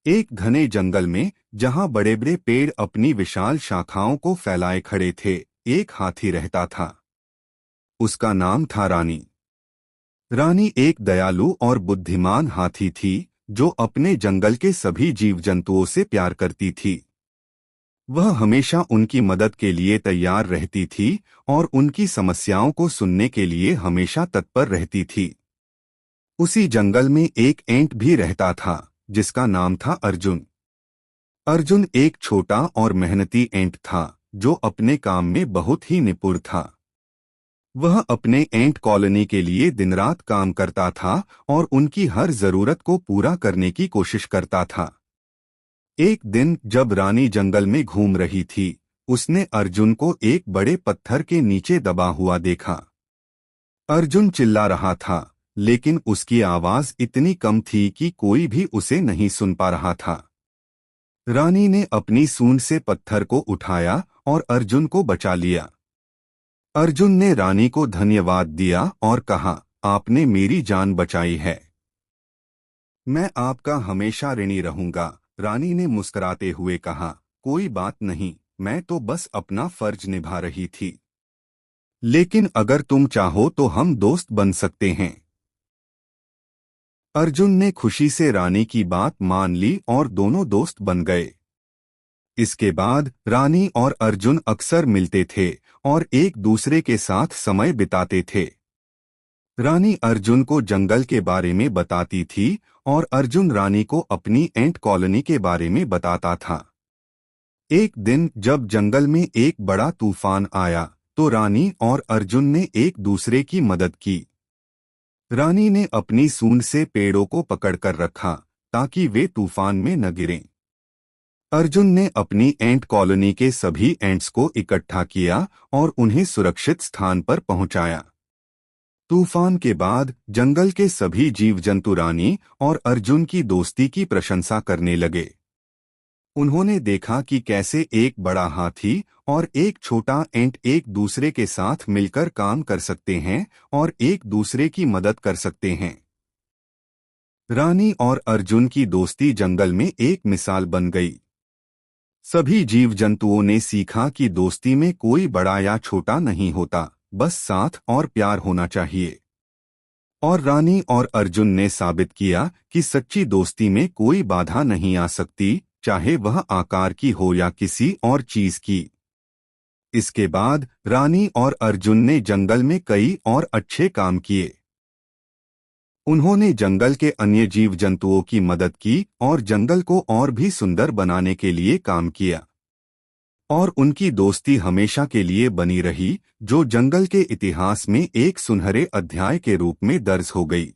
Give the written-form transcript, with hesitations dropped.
एक घने जंगल में, जहां बड़े बड़े पेड़ अपनी विशाल शाखाओं को फैलाए खड़े थे, एक हाथी रहता था। उसका नाम था रानी। रानी एक दयालु और बुद्धिमान हाथी थी, जो अपने जंगल के सभी जीव जंतुओं से प्यार करती थी। वह हमेशा उनकी मदद के लिए तैयार रहती थी और उनकी समस्याओं को सुनने के लिए हमेशा तत्पर रहती थी। उसी जंगल में एक एंट भी रहता था, जिसका नाम था अर्जुन। अर्जुन एक छोटा और मेहनती एंट था, जो अपने काम में बहुत ही निपुण था। वह अपने एंट कॉलोनी के लिए दिन रात काम करता था और उनकी हर जरूरत को पूरा करने की कोशिश करता था। एक दिन जब रानी जंगल में घूम रही थी, उसने अर्जुन को एक बड़े पत्थर के नीचे दबा हुआ देखा। अर्जुन चिल्ला रहा था, लेकिन उसकी आवाज इतनी कम थी कि कोई भी उसे नहीं सुन पा रहा था। रानी ने अपनी सूंड से पत्थर को उठाया और अर्जुन को बचा लिया। अर्जुन ने रानी को धन्यवाद दिया और कहा, आपने मेरी जान बचाई है। मैं आपका हमेशा ऋणी रहूंगा। रानी ने मुस्कुराते हुए कहा, कोई बात नहीं, मैं तो बस अपना फर्ज निभा रही थी। लेकिन अगर तुम चाहो तो हम दोस्त बन सकते हैं। अर्जुन ने खुशी से रानी की बात मान ली और दोनों दोस्त बन गए। इसके बाद रानी और अर्जुन अक्सर मिलते थे और एक दूसरे के साथ समय बिताते थे। रानी अर्जुन को जंगल के बारे में बताती थी और अर्जुन रानी को अपनी एंट कॉलोनी के बारे में बताता था। एक दिन जब जंगल में एक बड़ा तूफान आया, तो रानी और अर्जुन ने एक दूसरे की मदद की। रानी ने अपनी सूंड से पेड़ों को पकड़कर रखा ताकि वे तूफान में न गिरें। अर्जुन ने अपनी एंट कॉलोनी के सभी एंट्स को इकट्ठा किया और उन्हें सुरक्षित स्थान पर पहुंचाया। तूफान के बाद जंगल के सभी जीव जंतु रानी और अर्जुन की दोस्ती की प्रशंसा करने लगे। उन्होंने देखा कि कैसे एक बड़ा हाथी और एक छोटा एंट एक दूसरे के साथ मिलकर काम कर सकते हैं और एक दूसरे की मदद कर सकते हैं। रानी और अर्जुन की दोस्ती जंगल में एक मिसाल बन गई। सभी जीव जंतुओं ने सीखा कि दोस्ती में कोई बड़ा या छोटा नहीं होता, बस साथ और प्यार होना चाहिए। और रानी और अर्जुन ने साबित किया कि सच्ची दोस्ती में कोई बाधा नहीं आ सकती, चाहे वह आकार की हो या किसी और चीज की। इसके बाद रानी और अर्जुन ने जंगल में कई और अच्छे काम किए। उन्होंने जंगल के अन्य जीव जंतुओं की मदद की और जंगल को और भी सुंदर बनाने के लिए काम किया। और उनकी दोस्ती हमेशा के लिए बनी रही, जो जंगल के इतिहास में एक सुनहरे अध्याय के रूप में दर्ज हो गई।